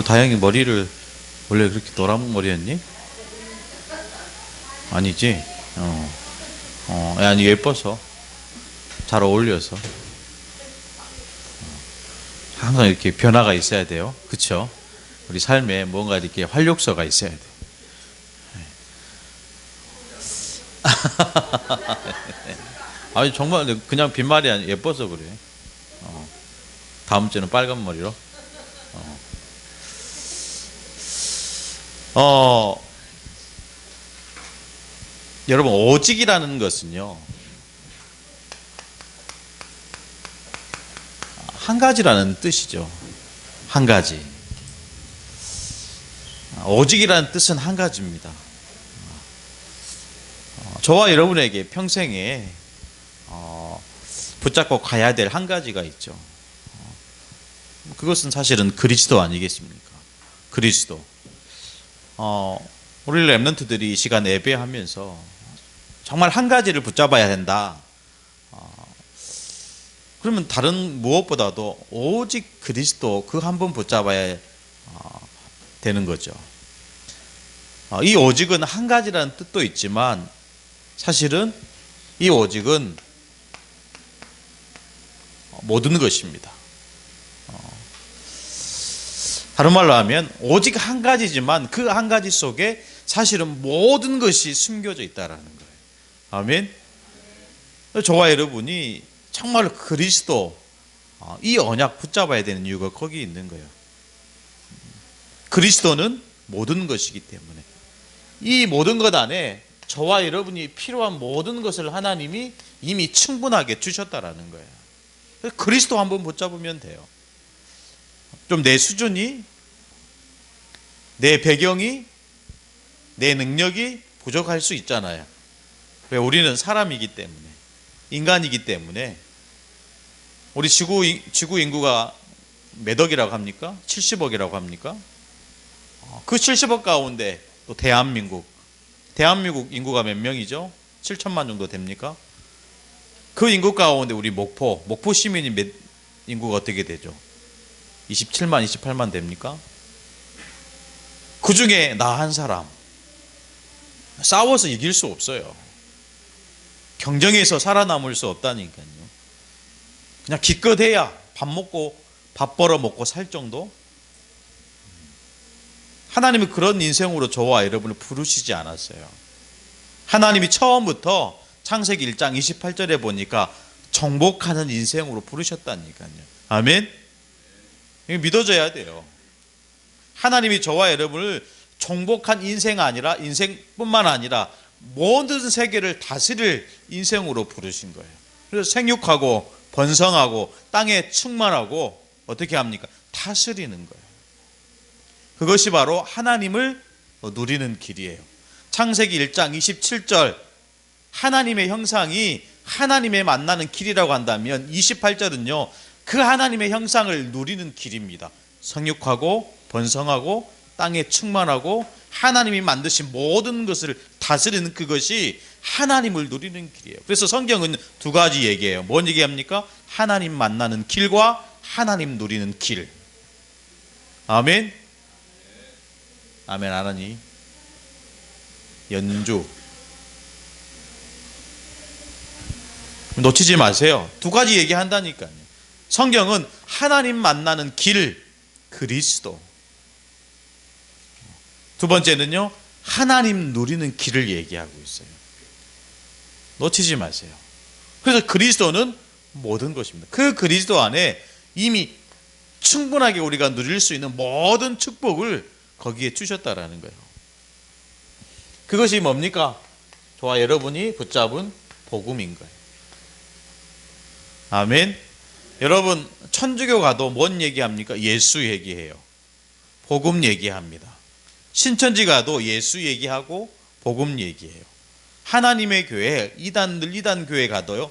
다행히 머리를 원래 그렇게 노란 머리였니? 아니지? 아니 예뻐서 잘 어울려서 항상 이렇게 변화가 있어야 돼요. 그렇죠? 우리 삶에 뭔가 이렇게 활력소가 있어야 돼. 아니 정말 그냥 빈말이 아니라 예뻐서 그래. 다음 주는 빨간 머리로. 여러분 오직이라는 것은요 한 가지라는 뜻이죠. 한 가지. 오직이라는 뜻은 한 가지입니다. 저와 여러분에게 평생에 붙잡고 가야 될 한 가지가 있죠. 그것은 사실은 그리스도 아니겠습니까? 그리스도. 우리 렘넌트들이 이 시간 예배하면서 정말 한 가지를 붙잡아야 된다. 그러면 다른 무엇보다도 오직 그리스도 그 한 번 붙잡아야 되는 거죠. 이 오직은 한 가지라는 뜻도 있지만 사실은 이 오직은 모든 것입니다. 다른 말로 하면 오직 한 가지지만 그 한 가지 속에 사실은 모든 것이 숨겨져 있다라는 거예요. 아멘. 저와 여러분이 정말 그리스도 이 언약 붙잡아야 되는 이유가 거기 있는 거예요. 그리스도는 모든 것이기 때문에 이 모든 것 안에 저와 여러분이 필요한 모든 것을 하나님이 이미 충분하게 주셨다라는 거예요. 그리스도 한번 붙잡으면 돼요. 좀 내 수준이, 내 배경이, 내 능력이 부족할 수 있잖아요. 왜? 우리는 사람이기 때문에, 인간이기 때문에. 우리 지구 인구가 몇 억이라고 합니까? 70억이라고 합니까? 그 70억 가운데 또 대한민국 인구가 몇 명이죠? 7천만 정도 됩니까? 그 인구 가운데 우리 목포 시민이 인구가 어떻게 되죠? 27만, 28만 됩니까? 그 중에 나 한 사람 싸워서 이길 수 없어요. 경쟁에서 살아남을 수 없다니까요. 그냥 기껏해야 밥 벌어 먹고 살 정도? 하나님이 그런 인생으로 저와 여러분을 부르시지 않았어요. 하나님이 처음부터 창세기 1장 28절에 보니까 정복하는 인생으로 부르셨다니까요. 아멘? 이거 믿어져야 돼요. 하나님이 저와 여러분을 정복한 인생뿐만 아니라 모든 세계를 다스릴 인생으로 부르신 거예요. 그래서 생육하고 번성하고 땅에 충만하고 어떻게 합니까? 다스리는 거예요. 그것이 바로 하나님을 누리는 길이에요. 창세기 1장 27절 하나님의 형상이 하나님의 만나는 길이라고 한다면 28절은요 그 하나님의 형상을 누리는 길입니다. 성육하고 번성하고 땅에 충만하고 하나님이 만드신 모든 것을 다스리는 그것이 하나님을 누리는 길이에요. 그래서 성경은 두 가지 얘기해요. 뭔 얘기합니까? 하나님 만나는 길과 하나님 누리는 길. 아멘. 아멘 안 하니? 연주 놓치지 마세요. 두 가지 얘기한다니까요. 성경은 하나님 만나는 길, 그리스도. 두 번째는요 하나님 누리는 길을 얘기하고 있어요. 놓치지 마세요. 그래서 그리스도는 모든 것입니다. 그 그리스도 안에 이미 충분하게 우리가 누릴 수 있는 모든 축복을 거기에 주셨다라는 거예요. 그것이 뭡니까? 저와 여러분이 붙잡은 복음인 거예요. 아멘. 여러분 천주교 가도 뭔 얘기합니까? 예수 얘기해요. 복음 얘기합니다. 신천지 가도 예수 얘기하고 복음 얘기해요. 하나님의 교회 이단 교회 가도요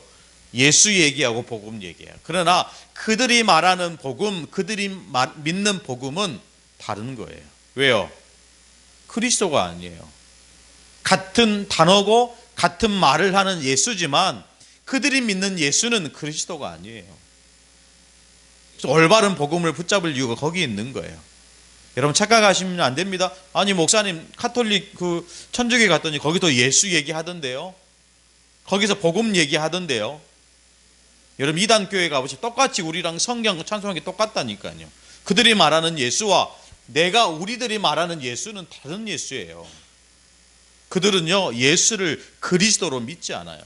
예수 얘기하고 복음 얘기해요. 그러나 그들이 말하는 복음, 그들이 믿는 복음은 다른 거예요. 왜요? 그리스도가 아니에요. 같은 단어고 같은 말을 하는 예수지만 그들이 믿는 예수는 그리스도가 아니에요. 그래서 올바른 복음을 붙잡을 이유가 거기 있는 거예요. 여러분 착각하시면 안 됩니다. 아니 목사님 카톨릭 그 천주교 갔더니 거기도 예수 얘기하던데요. 거기서 복음 얘기하던데요. 여러분 이단 교회 가보시면 똑같이 우리랑 성경 찬송하는 게 똑같다니까요. 그들이 말하는 예수와 우리들이 말하는 예수는 다른 예수예요. 그들은요 예수를 그리스도로 믿지 않아요.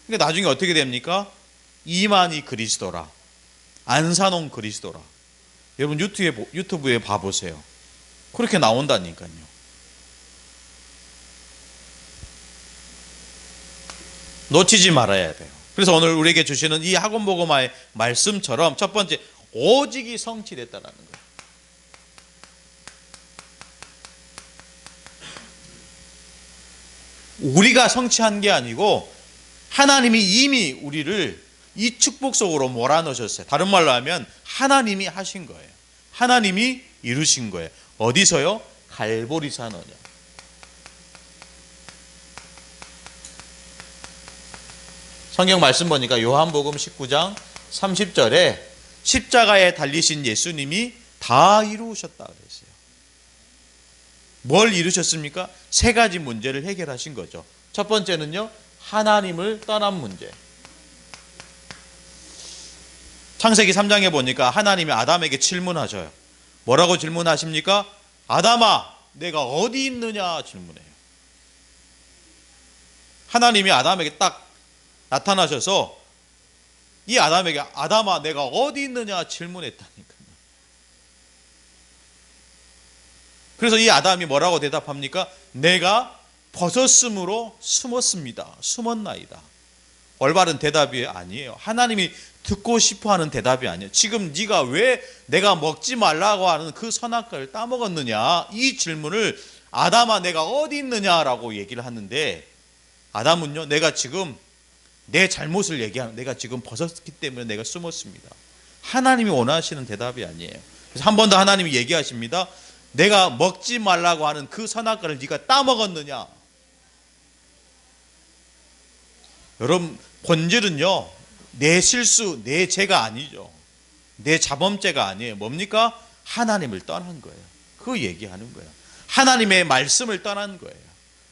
그러니까 나중에 어떻게 됩니까? 이만희 그리스도라, 안산홍 그리스도라. 여러분 유튜브에 봐보세요. 그렇게 나온다니까요. 놓치지 말아야 돼요. 그래서 오늘 우리에게 주시는 이 학원복음화의 말씀처럼 첫 번째, 오직이 성취됐다라는 거예요. 우리가 성취한 게 아니고 하나님이 이미 우리를 이 축복 속으로 몰아넣으셨어요. 다른 말로 하면 하나님이 하신 거예요. 하나님이 이루신 거예요. 어디서요? 갈보리산 언약. 성경 말씀 보니까 요한복음 19장 30절에 십자가에 달리신 예수님이 다 이루셨다 그랬어요. 뭘 이루셨습니까? 세 가지 문제를 해결하신 거죠. 첫 번째는요, 하나님을 떠난 문제. 창세기 3장에 보니까 하나님이 아담에게 질문하셔요. 뭐라고 질문하십니까? 아담아, 내가 어디 있느냐 질문해요. 하나님이 아담에게 딱 나타나셔서 이 아담에게 아담아, 내가 어디 있느냐 질문했다니까요. 그래서 이 아담이 뭐라고 대답합니까? 내가 벗었으므로 숨었습니다. 숨었나이다. 올바른 대답이 아니에요. 하나님이 듣고 싶어하는 대답이 아니에요. 지금 네가 왜 내가 먹지 말라고 하는 그 선악과를 따먹었느냐, 이 질문을 아담아 내가 어디 있느냐라고 얘기를 하는데, 아담은요, 내가 지금 내 잘못을 얘기하는, 내가 지금 벗었기 때문에 내가 숨었습니다. 하나님이 원하시는 대답이 아니에요. 그래서 한 번 더 하나님이 얘기하십니다. 내가 먹지 말라고 하는 그 선악과를 네가 따먹었느냐. 여러분, 본질은요, 내 실수, 내 죄가 아니죠. 내 자범죄가 아니에요. 뭡니까? 하나님을 떠난 거예요. 그 얘기하는 거예요. 하나님의 말씀을 떠난 거예요.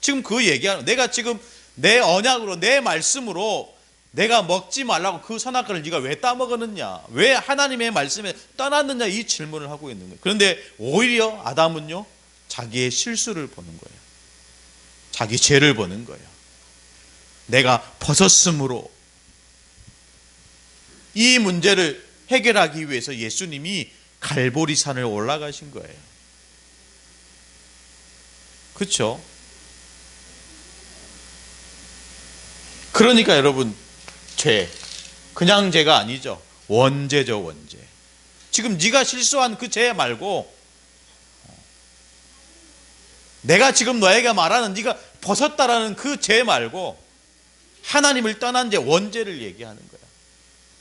지금 그 얘기하는, 내가 지금 내 언약으로, 내 말씀으로 내가 먹지 말라고 그 선악과를 네가 왜 따먹었느냐, 왜 하나님의 말씀에 떠났느냐, 이 질문을 하고 있는 거예요. 그런데 오히려 아담은요, 자기의 실수를 보는 거예요. 자기 죄를 보는 거예요. 내가 벗었으므로. 이 문제를 해결하기 위해서 예수님이 갈보리산을 올라가신 거예요. 그렇죠? 그러니까 여러분, 죄, 그냥 죄가 아니죠. 원죄죠, 원죄. 지금 네가 실수한 그 죄 말고, 내가 지금 너에게 말하는 네가 벗었다라는 그 죄 말고, 하나님을 떠난 죄, 원죄를 얘기하는 거야.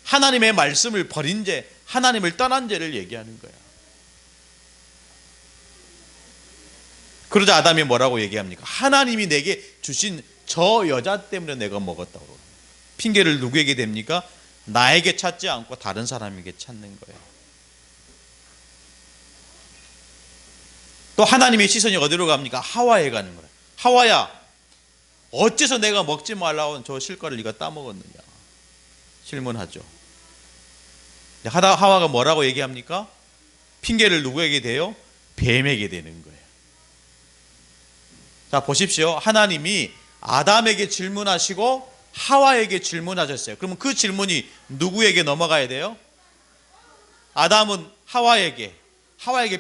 하나님의 말씀을 버린 죄, 하나님을 떠난 죄를 얘기하는 거야. 그러자 아담이 뭐라고 얘기합니까? 하나님이 내게 주신 저 여자 때문에 내가 먹었다고. 핑계를 누구에게 댑니까? 나에게 찾지 않고 다른 사람에게 찾는 거예요. 또 하나님의 시선이 어디로 갑니까? 하와에 가는 거예요. 하와야, 어째서 내가 먹지 말라고 한 저 실과를 네가 따먹었느냐 질문하죠. 하와가 뭐라고 얘기합니까? 핑계를 누구에게 대요? 뱀에게 대는 거예요. 자, 보십시오. 하나님이 아담에게 질문하시고 하와에게 질문하셨어요. 그러면 그 질문이 누구에게 넘어가야 돼요? 아담은 하와에게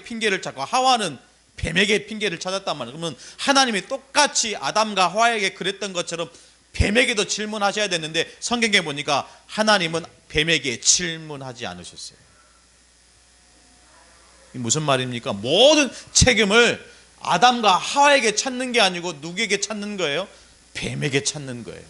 핑계를 찾고 하와는 뱀에게 핑계를 찾았단 말이에요. 그러면 하나님이 똑같이 아담과 하와에게 그랬던 것처럼 뱀에게도 질문하셔야 되는데, 성경에 보니까 하나님은 뱀에게 질문하지 않으셨어요. 무슨 말입니까? 모든 책임을 아담과 하와에게 찾는 게 아니고 누구에게 찾는 거예요? 뱀에게 찾는 거예요.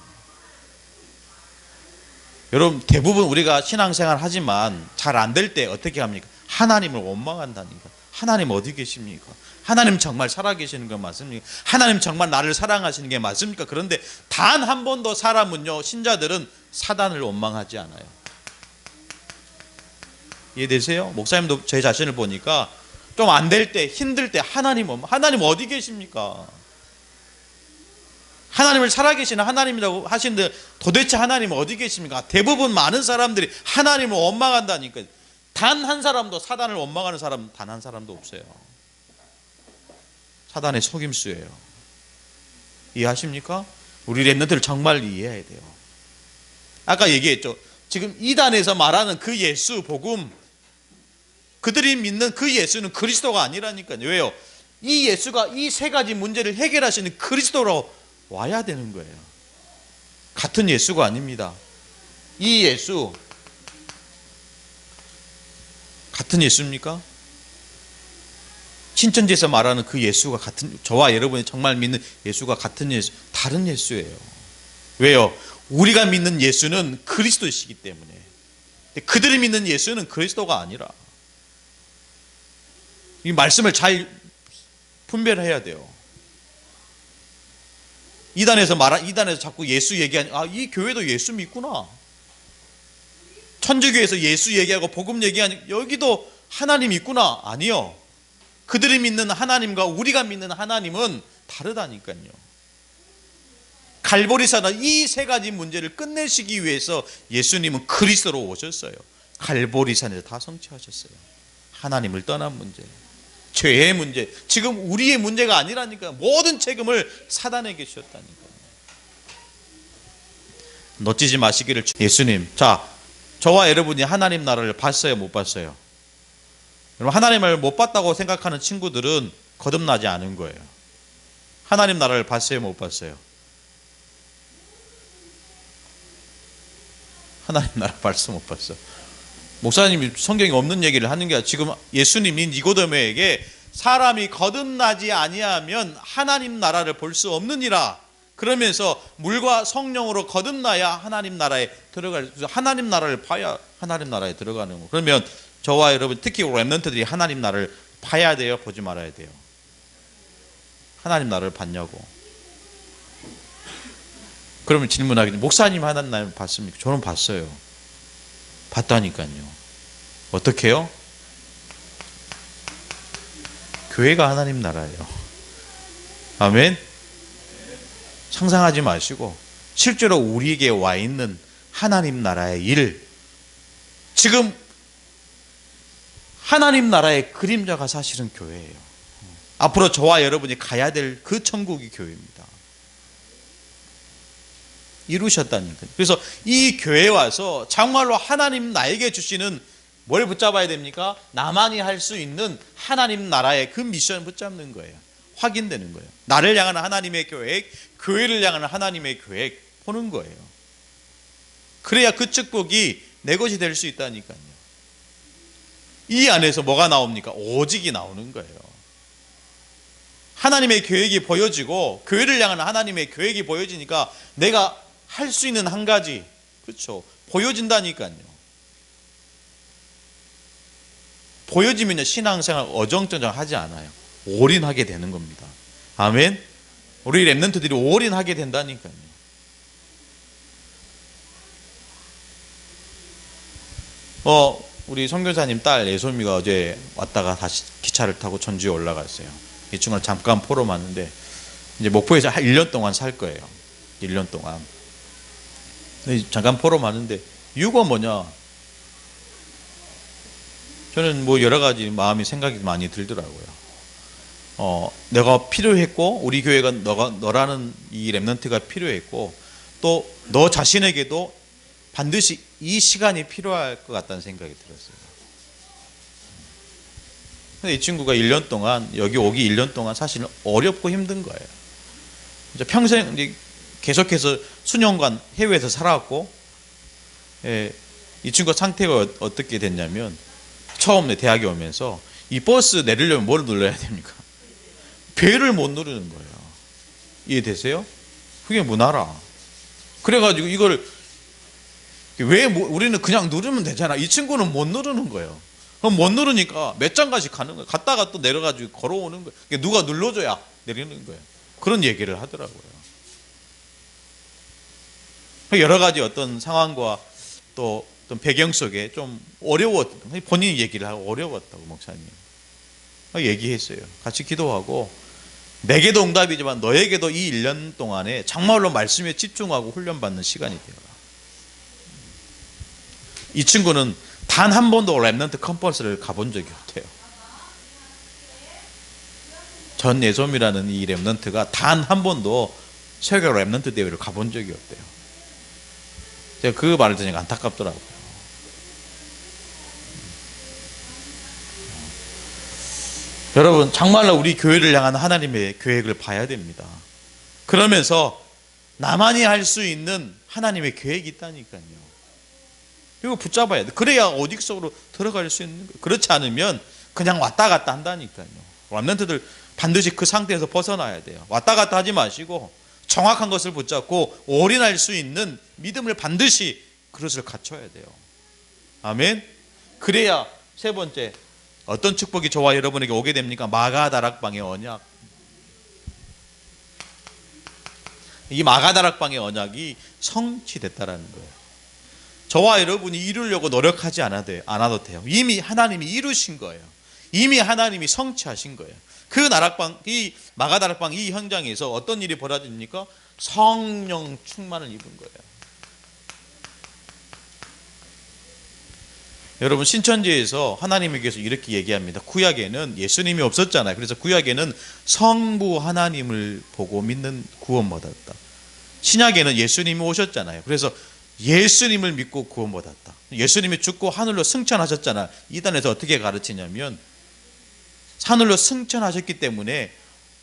여러분, 대부분 우리가 신앙생활 하지만 잘 안 될 때 어떻게 합니까? 하나님을 원망한다니까. 하나님 어디 계십니까? 하나님 정말 살아계시는 거 맞습니까? 하나님 정말 나를 사랑하시는 게 맞습니까? 그런데 단 한 번도 사람은요, 신자들은 사단을 원망하지 않아요. 이해되세요? 목사님도 제 자신을 보니까 좀 안 될 때, 힘들 때 하나님 어디 계십니까? 하나님을 살아계시는 하나님이라고 하시는데 도대체 하나님은 어디 계십니까? 대부분 많은 사람들이 하나님을 원망한다니까. 단 한 사람도, 사단을 원망하는 사람 단 한 사람도 없어요. 사단의 속임수예요. 이해하십니까? 우리 렘넌트를 정말 이해해야 돼요. 아까 얘기했죠. 지금 이단에서 말하는 그 예수 복음, 그들이 믿는 그 예수는 그리스도가 아니라니까요. 왜요? 이 예수가 이 세 가지 문제를 해결하시는 그리스도로 와야 되는 거예요. 같은 예수가 아닙니다. 이 예수 같은 예수입니까? 신천지에서 말하는 그 예수가 같은, 저와 여러분이 정말 믿는 예수가 같은 예수, 다른 예수예요. 왜요? 우리가 믿는 예수는 그리스도이시기 때문에. 그들이 믿는 예수는 그리스도가 아니라. 이 말씀을 잘 분별해야 돼요. 이단에서 자꾸 예수 얘기하니, 이 교회도 예수 믿구나. 천주교에서 예수 얘기하고 복음 얘기하니, 여기도 하나님 있구나. 아니요. 그들이 믿는 하나님과 우리가 믿는 하나님은 다르다니까요. 갈보리산은 이 세 가지 문제를 끝내시기 위해서 예수님은 그리스도로 오셨어요. 갈보리산에서 다 성취하셨어요. 하나님을 떠난 문제, 죄의 문제, 지금 우리의 문제가 아니라니까. 모든 책임을 사단에게 주셨다니까요. 놓치지 마시기를. 예수님, 저와 여러분이 하나님 나라를 봤어요, 못 봤어요? 여러분, 하나님을 못 봤다고 생각하는 친구들은 거듭나지 않은 거예요. 하나님 나라를 봤어요, 못 봤어요? 하나님 나라 봤어, 못 봤어? 목사님이 성경에 없는 얘기를 하는 게 아니라 지금 예수님이 니고데모에게 사람이 거듭나지 아니하면 하나님 나라를 볼 수 없느니라 그러면서 물과 성령으로 거듭나야 하나님 나라에 하나님 나라를 봐야 하나님 나라에 들어가는 거. 그러면 저와 여러분, 특히 렘넌트들이 하나님 나라를 봐야 돼요, 보지 말아야 돼요? 하나님 나라를 봤냐고. 그러면 질문하겠죠. 목사님 하나님 나라를 봤습니까? 저는 봤어요. 봤다니까요. 어떻게 해요? 교회가 하나님 나라예요. 아멘. 상상하지 마시고 실제로 우리에게 와 있는 하나님 나라의 일, 지금 하나님 나라의 그림자가 사실은 교회예요. 앞으로 저와 여러분이 가야 될 그 천국이 교회입니다. 이루셨다니까요. 그래서 이 교회에 와서 정말로 하나님 나에게 주시는 뭘 붙잡아야 됩니까? 나만이 할 수 있는 하나님 나라의 그 미션을 붙잡는 거예요. 확인되는 거예요. 나를 향한 하나님의 계획, 교회를 향한 하나님의 계획 보는 거예요. 그래야 그 축복이 내 것이 될 수 있다니까요. 이 안에서 뭐가 나옵니까? 오직이 나오는 거예요. 하나님의 계획이 보여지고 교회를 향한 하나님의 계획이 보여지니까 내가 할 수 있는 한 가지, 그렇죠, 보여진다니까요. 보여지면요, 신앙생활 어정쩡정 하지 않아요. 올인하게 되는 겁니다. 아멘. 우리 렘넌트들이 올인하게 된다니까요. 우리 선교사님 딸 예솔미가 어제 왔다가 다시 기차를 타고 전주에 올라갔어요. 이 친구를 잠깐 포럼 왔는데 이제 목포에서 한 1년 동안 살 거예요. 1년 동안. 잠깐 포럼 왔는데 이유가 뭐냐? 저는 뭐 여러 가지 마음이 생각이 많이 들더라고요. 내가 필요했고 우리 교회가 너라는 이 렘넌트가 필요했고 또 너 자신에게도 반드시 이 시간이 필요할 것 같다는 생각이 들었어요. 근데 이 친구가 1년 동안 여기 오기 1년 동안 사실 어렵고 힘든 거예요. 이제 평생 이제 계속해서 수년간 해외에서 살아왔고, 이 친구 상태가 어떻게 됐냐면 처음에 대학에 오면서 이 버스 내리려면 뭘 눌러야 됩니까? 벨을 못 누르는 거예요. 이해되세요? 그게 문화라. 그래가지고 이걸 왜 우리는 그냥 누르면 되잖아. 이 친구는 못 누르는 거예요. 그럼 못 누르니까 몇 장까지 가는 거예요. 갔다가 또 내려가지고 걸어오는 거예요. 누가 눌러줘야 내리는 거예요. 그런 얘기를 하더라고요. 여러 가지 어떤 상황과 또 어떤 배경 속에 좀 어려웠던, 본인이 얘기를 하고 어려웠다고, 목사님. 얘기했어요. 같이 기도하고 내게도 응답이지만 너에게도 이 1년 동안에 정말로 말씀에 집중하고 훈련받는 시간이 되어라. 이 친구는 단 한 번도 랩넌트 컨퍼런스를 가본 적이 없대요. 전 예솜이라는 이 랩넌트가 단 한 번도 세계 랩넌트 대회를 가본 적이 없대요. 제가 그 말을 들으니까 안타깝더라고요. 여러분, 정말로 우리 교회를 향한 하나님의 계획을 봐야 됩니다. 그러면서 나만이 할 수 있는 하나님의 계획이 있다니까요. 이거 붙잡아야 돼. 그래야 오직 속으로 들어갈 수 있는 거예요. 그렇지 않으면 그냥 왔다 갔다 한다니까요. 랩넌트들 반드시 그 상태에서 벗어나야 돼요. 왔다 갔다 하지 마시고 정확한 것을 붙잡고 올인할 수 있는 믿음을 반드시 그릇을 갖춰야 돼요. 아멘. 그래야 세 번째, 어떤 축복이 저와 여러분에게 오게 됩니까? 마가다락방의 언약. 이 마가다락방의 언약이 성취됐다라는 거예요. 저와 여러분이 이루려고 노력하지 않아도 돼요. 이미 하나님이 이루신 거예요. 이미 하나님이 성취하신 거예요. 그 나락방, 이 마가다락방 이 현장에서 어떤 일이 벌어집니까? 성령 충만을 입은 거예요. 여러분, 신천지에서 하나님에게서 이렇게 얘기합니다. 구약에는 예수님이 없었잖아요. 그래서 구약에는 성부 하나님을 보고 믿는 구원받았다. 신약에는 예수님이 오셨잖아요. 그래서 예수님을 믿고 구원받았다. 예수님이 죽고 하늘로 승천하셨잖아요. 이단에서 어떻게 가르치냐면 하늘로 승천하셨기 때문에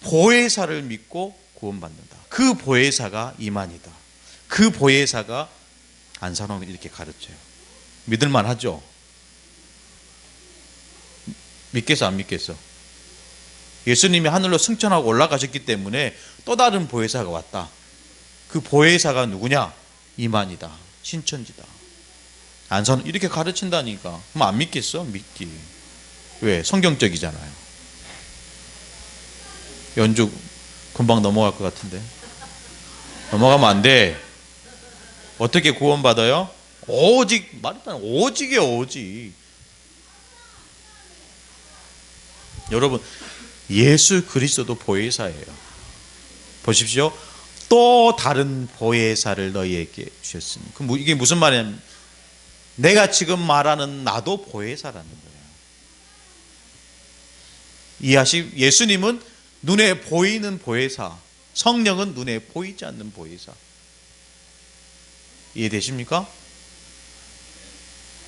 보혜사를 믿고 구원받는다. 그 보혜사가 이만이다. 그 보혜사가 안산홍, 이렇게 가르쳐요. 믿을만 하죠? 믿겠어, 안 믿겠어? 예수님이 하늘로 승천하고 올라가셨기 때문에 또 다른 보혜사가 왔다. 그 보혜사가 누구냐? 이만이다. 신천지다. 안산, 이렇게 가르친다니까. 그럼 안 믿겠어? 믿기. 왜? 성경적이잖아요. 연주 금방 넘어갈 것 같은데. 넘어가면 안 돼. 어떻게 구원받아요? 오직, 말했잖아요. 오직이에요, 오직. 여러분, 예수 그리스도도 보혜사예요. 보십시오. 또 다른 보혜사를 너희에게 주셨으니. 그럼 이게 무슨 말이냐면 내가 말하는 나도 보혜사라는 거예요. 예수님은 눈에 보이는 보혜사, 성령은 눈에 보이지 않는 보혜사. 이해되십니까?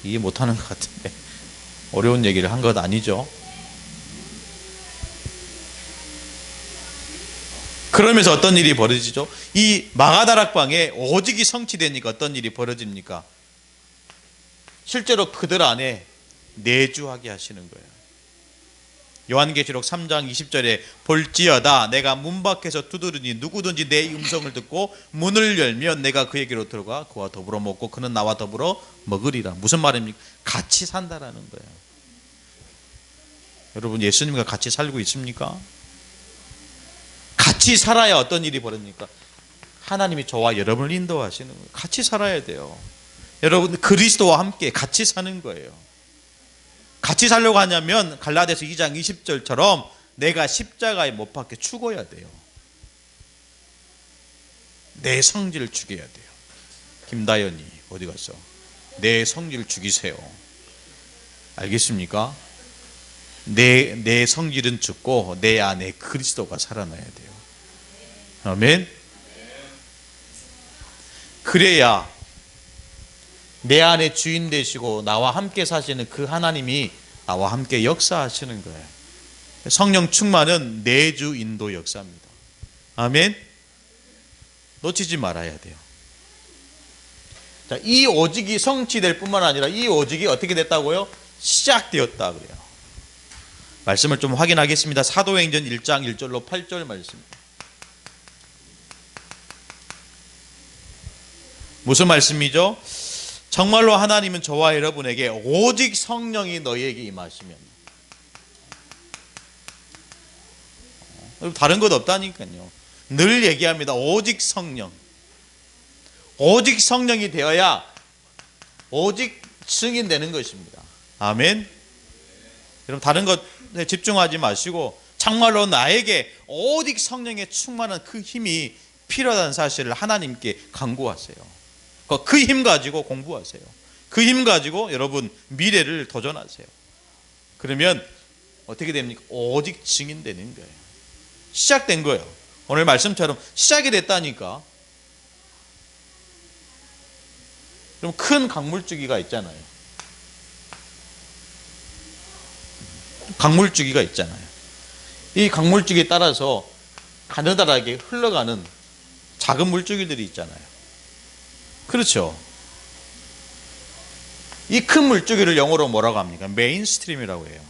이해 못하는 것 같은데 어려운 얘기를 한 것 아니죠? 그러면서 어떤 일이 벌어지죠? 이 마가다락방에 오직이 성취되니까 어떤 일이 벌어집니까? 실제로 그들 안에 내주하게 하시는 거예요. 요한계시록 3장 20절에 볼지어다 내가 문 밖에서 두드리니 누구든지 내 음성을 듣고 문을 열면 내가 그에게로 들어가 그와 더불어 먹고 그는 나와 더불어 먹으리라. 무슨 말입니까? 같이 산다라는 거예요. 여러분, 예수님과 같이 살고 있습니까? 같이 살아야 어떤 일이 벌어집니까? 하나님이 저와 여러분을 인도하시는 거예요. 같이 살아야 돼요. 여러분, 그리스도와 함께 같이 사는 거예요. 같이 살려고 하냐면 갈라디아서 2장 20절처럼 내가 십자가에 못 박혀 죽어야 돼요. 내 성질을 죽여야 돼요. 김다연이 어디 갔어? 내 성질을 죽이세요. 알겠습니까? 내 성질은 죽고 내 안에 그리스도가 살아나야 돼요. 아멘. 그래야 내 안에 주인 되시고 나와 함께 사시는 그 하나님이 나와 함께 역사하시는 거예요. 성령 충만은 내주 인도 역사입니다. 아멘. 놓치지 말아야 돼요. 자, 이 오직이 성취될 뿐만 아니라 이 오직이 어떻게 됐다고요? 시작되었다 그래요. 말씀을 좀 확인하겠습니다. 사도행전 1장 1절로 8절 말씀입니다. 무슨 말씀이죠? 정말로 하나님은 저와 여러분에게 오직 성령이 너희에게 임하시면, 다른 것 없다니까요. 늘 얘기합니다. 오직 성령. 오직 성령이 되어야 오직 증인되는 것입니다. 아멘. 여러분 다른 것에 집중하지 마시고 정말로 나에게 오직 성령의 충만한 그 힘이 필요하다는 사실을 하나님께 간구하세요. 그 힘 가지고 공부하세요. 그 힘 가지고 여러분 미래를 도전하세요. 그러면 어떻게 됩니까? 오직 증인되는 거예요. 시작된 거예요. 오늘 말씀처럼 시작이 됐다니까. 그럼 큰 강물주기가 있잖아요. 강물주기가 있잖아요. 이 강물주기에 따라서 가느다랗게 흘러가는 작은 물줄기들이 있잖아요. 그렇죠. 이 큰 물줄기를 영어로 뭐라고 합니까? 메인스트림이라고 해요.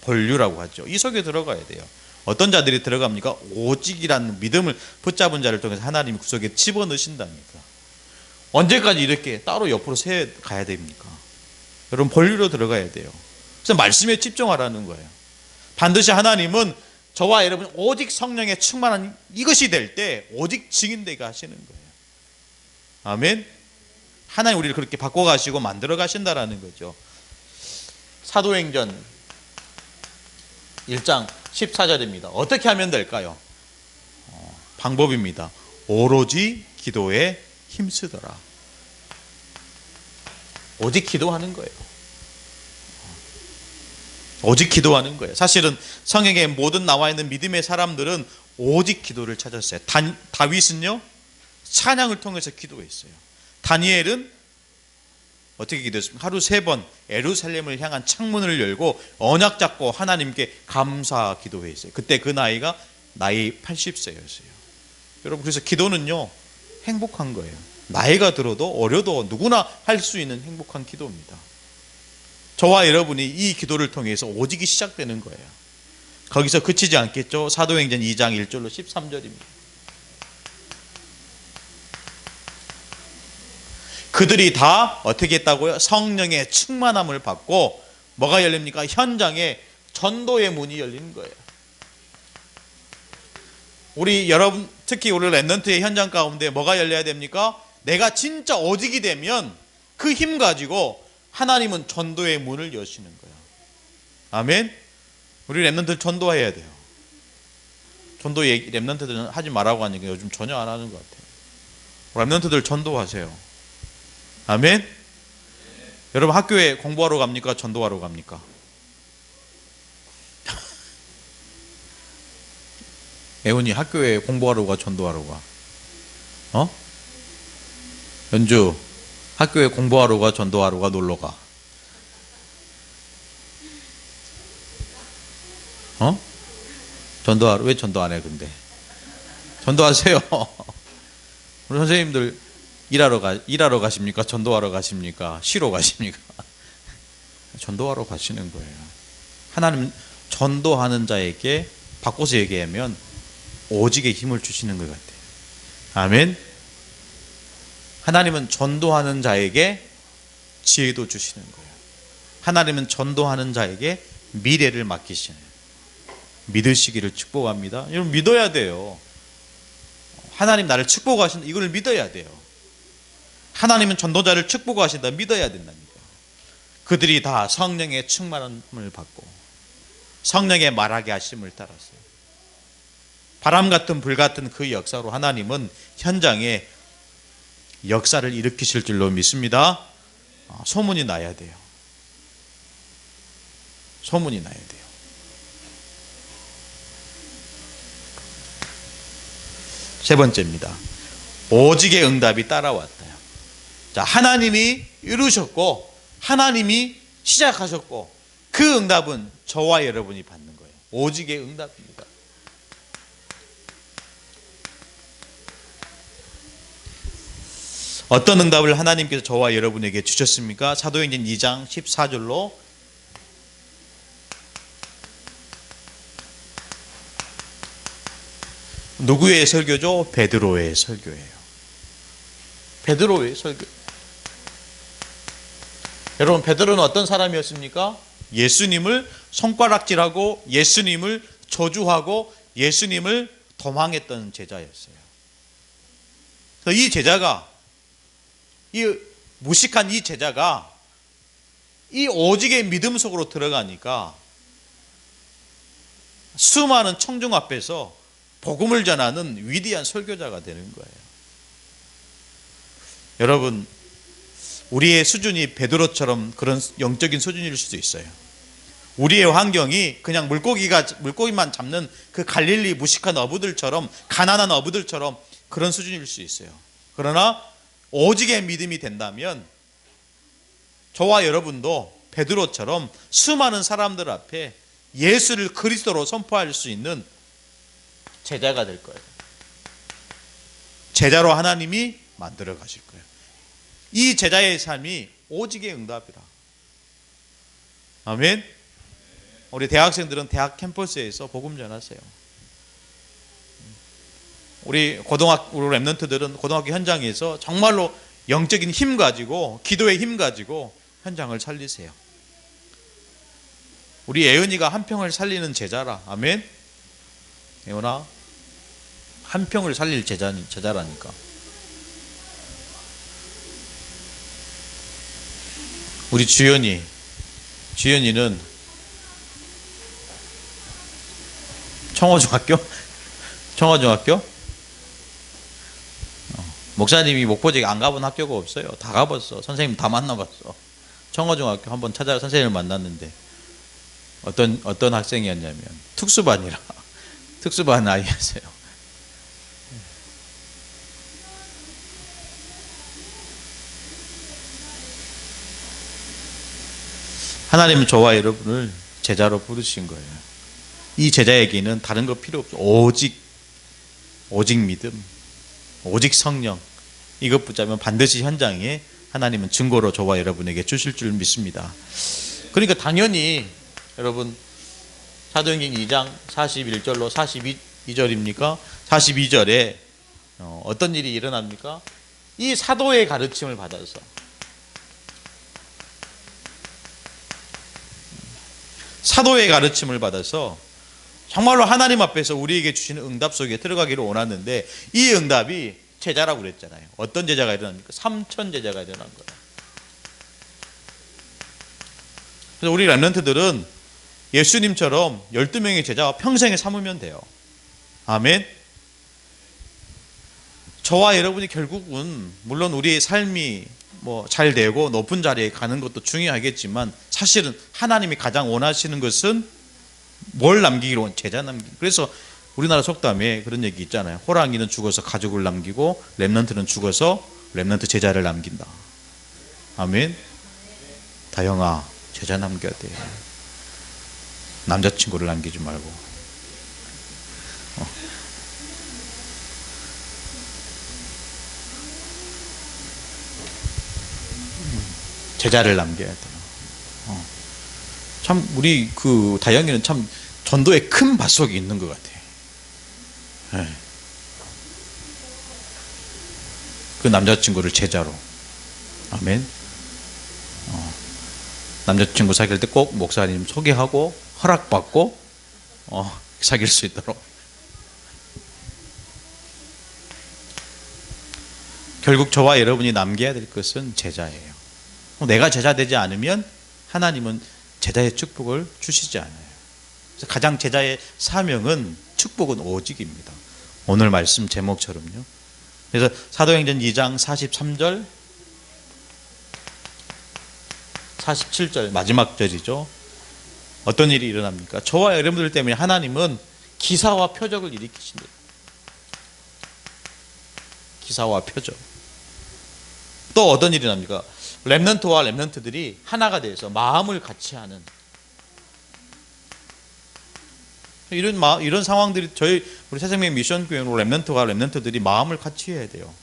본류라고 하죠. 이 속에 들어가야 돼요. 어떤 자들이 들어갑니까? 오직이라는 믿음을 붙잡은 자를 통해서 하나님이 그 속에 집어넣으신다니까. 언제까지 이렇게 따로 옆으로 새 가야 됩니까? 여러분 본류로 들어가야 돼요. 그래서 말씀에 집중하라는 거예요. 반드시 하나님은 저와 여러분 오직 성령의 충만한 이것이 될 때 오직 증인되게 하시는 거예요. 아멘. 하나님 우리를 그렇게 바꿔가시고 만들어 가신다라는 거죠. 사도행전 1장 14절입니다. 어떻게 하면 될까요? 방법입니다. 오로지 기도에 힘쓰더라. 오직 기도하는 거예요. 오직 기도하는 거예요. 사실은 성경에 모든 나와 있는 믿음의 사람들은 오직 기도를 찾았어요. 다윗은요 찬양을 통해서 기도했어요. 다니엘은 어떻게 기도했습니까? 하루 3번 예루살렘을 향한 창문을 열고 언약 잡고 하나님께 감사 기도했어요. 그때 그 나이가 나이 80세였어요. 여러분 그래서 기도는요 행복한 거예요. 나이가 들어도 어려도 누구나 할 수 있는 행복한 기도입니다. 저와 여러분이 이 기도를 통해서 오직이 시작되는 거예요. 거기서 그치지 않겠죠? 사도행전 2장 1절로 13절입니다. 그들이 다 어떻게 했다고요? 성령의 충만함을 받고 뭐가 열립니까? 현장에 전도의 문이 열리는 거예요. 우리 여러분 특히 우리 랩넌트의 현장 가운데 뭐가 열려야 됩니까? 내가 진짜 오직이 되면 그 힘 가지고 하나님은 전도의 문을 여시는 거예요. 아멘. 우리 랩넌트 전도해야 돼요. 전도 얘기 랩넌트들은 하지 말라고 하니까 요즘 전혀 안 하는 것 같아요. 랩넌트들 전도하세요. 아멘. 여러분 학교에 공부하러 갑니까? 전도하러 갑니까? 애훈이 학교에 공부하러 가? 전도하러 가? 연주 학교에 공부하러 가? 전도하러 가? 놀러 가? 전도하러 왜 전도 안 해 근데? 전도하세요. 우리 선생님들 일하러 가십니까? 전도하러 가십니까? 쉬러 가십니까? 전도하러 가시는 거예요. 하나님 전도하는 자에게 바꿔서 얘기하면 오직의 힘을 주시는 것 같아요. 아멘. 하나님은 전도하는 자에게 지혜도 주시는 거예요. 하나님은 전도하는 자에게 미래를 맡기시는 거예요. 믿으시기를 축복합니다. 여러분 믿어야 돼요. 하나님 나를 축복하신다. 이걸 믿어야 돼요. 하나님은 전도자를 축복하신다. 믿어야 된다니까. 그들이 다 성령의 충만함을 받고 성령의 말하게 하심을 따랐어요. 바람 같은 불 같은 그 역사로 하나님은 현장에 역사를 일으키실 줄로 믿습니다. 소문이 나야 돼요. 소문이 나야 돼요. 세 번째입니다. 오직의 응답이 따라왔다요. 자, 하나님이 이루셨고 하나님이 시작하셨고 그 응답은 저와 여러분이 받는 거예요. 오직의 응답입니다. 어떤 응답을 하나님께서 저와 여러분에게 주셨습니까? 사도행전 2장 14절로 누구의 설교죠? 베드로의 설교예요. 베드로의 설교. 여러분 베드로는 어떤 사람이었습니까? 예수님을 손가락질하고 예수님을 저주하고 예수님을 도망했던 제자였어요. 이 제자가 이 무식한 이 제자가 이 오직의 믿음 속으로 들어가니까 수많은 청중 앞에서 복음을 전하는 위대한 설교자가 되는 거예요. 여러분, 우리의 수준이 베드로처럼 그런 영적인 수준일 수도 있어요. 우리의 환경이 그냥 물고기만 잡는 그 갈릴리 무식한 어부들처럼, 가난한 어부들처럼 그런 수준일 수 있어요. 그러나 오직의 믿음이 된다면 저와 여러분도 베드로처럼 수많은 사람들 앞에 예수를 그리스도로 선포할 수 있는 제자가 될 거예요. 제자로 하나님이 만들어 가실 거예요. 이 제자의 삶이 오직의 응답이라. 아멘. 우리 대학생들은 대학 캠퍼스에서 복음 전하세요. 우리 랩런트들은 고등학교 현장에서 정말로 영적인 힘 가지고, 기도의 힘 가지고 현장을 살리세요. 우리 예은이가 한 평을 살리는 제자라. 아멘. 예은아, 한 평을 살릴 제자라니까. 우리 주연이는 청호중학교? 목사님이 목포지에 안 가본 학교가 없어요. 다 가봤어. 선생님 다 만나봤어. 청호중학교 한번 찾아 선생님을 만났는데 어떤 학생이었냐면 특수반 아이였어요. 하나님은 저와 여러분을 제자로 부르신 거예요. 이 제자에게는 다른 거 필요 없어. 오직 믿음, 오직 성령, 이것 붙잡으면 반드시 현장에 하나님은 증거로 저와 여러분에게 주실 줄 믿습니다. 그러니까 당연히 여러분, 사도행전 2장 41절로 42절입니까? 42절에 어떤 일이 일어납니까? 이 사도의 가르침을 받아서 정말로 하나님 앞에서 우리에게 주시는 응답 속에 들어가기를 원하는데, 이 응답이 제자라고 그랬잖아요. 어떤 제자가 일어납니까? 3천 제자가 일어난 거예요. 그래서 우리 랩런트들은 예수님처럼 12명의 제자와 평생에 삼으면 돼요. 아멘. 저와 여러분이 결국은 물론 우리의 삶이 잘 되고 높은 자리에 가는 것도 중요하겠지만, 사실은 하나님이 가장 원하시는 것은 뭘 남기기로 원? 제자 남기기. 그래서 우리나라 속담에 그런 얘기 있잖아요. 호랑이는 죽어서 가족을 남기고 렘넌트는 죽어서 렘넌트 제자를 남긴다. 아멘. 다영아, 제자 남겨야 돼. 남자친구를 남기지 말고. 제자를 남겨야 돼요. 참 우리 그 다영이는 참 전도에 큰 밭속이 있는 것 같아요. 네. 그 남자친구를 제자로. 아멘. 남자친구 사귈 때 꼭 목사님 소개하고 허락받고 사귈 수 있도록. 결국 저와 여러분이 남겨야 될 것은 제자예요. 내가 제자 되지 않으면 하나님은 제자의 축복을 주시지 않아요. 그래서 가장 제자의 사명은, 축복은 오직입니다. 오늘 말씀 제목처럼요. 그래서 사도행전 2장 43절 47절 마지막 절이죠. 어떤 일이 일어납니까? 저와 여러분들 때문에 하나님은 기사와 표적을 일으키신다. 기사와 표적. 또 어떤 일이 납니까? 렘넌트와 렘넌트들이 하나가 돼서 마음을 같이 하는 이런 상황들이 우리 새생명 미션 교회로 렘넌트와 렘넌트들이 마음을 같이 해야 돼요.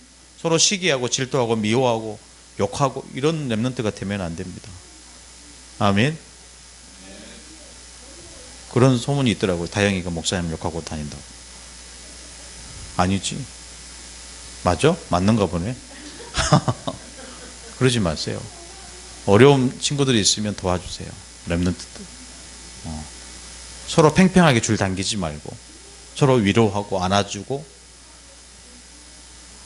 서로 시기하고 질투하고 미워하고 욕하고 이런 렘넌트가 되면 안 됩니다. 아멘. 그런 소문이 있더라고요. 다영이가 목사님 욕하고 다닌다고. 아니지. 맞아? 맞는가 보네. 그러지 마세요. 어려운 친구들이 있으면 도와주세요. 렘넌트들. 서로 팽팽하게 줄 당기지 말고 서로 위로하고 안아주고,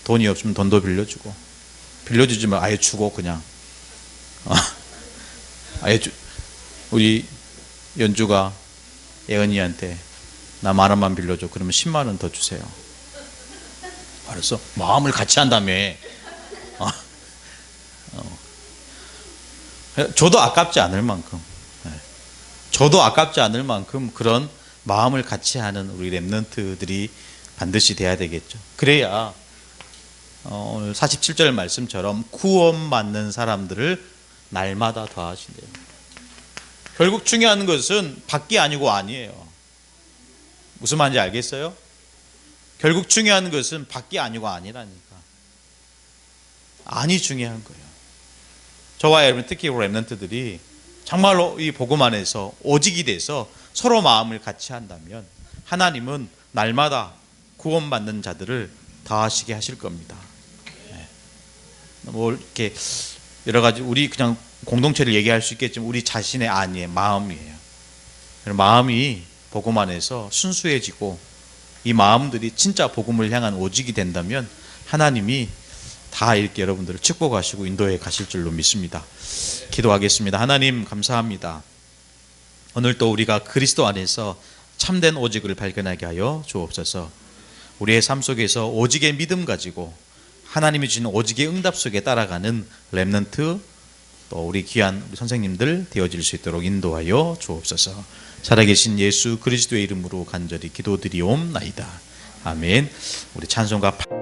돈이 없으면 돈도 빌려주고, 빌려주지 말고 아예 주고 그냥 우리 연주가 예은이한테 나 10,000원만 빌려줘. 그러면 10만 원 더 주세요. 알았어? 마음을 같이 한다며. 저도 아깝지 않을 만큼, 저도 아깝지 않을 만큼 그런 마음을 같이 하는 우리 렘넌트들이 반드시 돼야 되겠죠. 그래야 오늘 47절 말씀처럼 구원받는 사람들을 날마다 더하신대요. 결국 중요한 것은 밖이 아니고 안이에요. 무슨 말인지 알겠어요? 결국 중요한 것은 밖이 아니고 안이라니까. 안이 중요한 거예요. 저와 여러분, 특히 렘넌트들이 정말로 이 복음 안에서 오직이 돼서 서로 마음을 같이 한다면 하나님은 날마다 구원받는 자들을 더하시게 하실 겁니다. 뭐 이렇게 여러 가지 우리 그냥 공동체를 얘기할 수 있겠지만 우리 자신의 안이에요. 마음이에요. 마음이 복음 안에서 순수해지고 이 마음들이 진짜 복음을 향한 오직이 된다면 하나님이 다 이렇게 여러분들을 축복하시고 인도해 가실 줄로 믿습니다. 기도하겠습니다. 하나님 감사합니다. 오늘 또 우리가 그리스도 안에서 참된 오직을 발견하게 하여 주옵소서. 우리의 삶 속에서 오직의 믿음 가지고 하나님이 주시는 오직의 응답 속에 따라가는 렘넌트, 또 우리 귀한 우리 선생님들 되어질 수 있도록 인도하여 주옵소서. 살아계신 예수 그리스도의 이름으로 간절히 기도드리옵나이다. 아멘. 우리 찬송가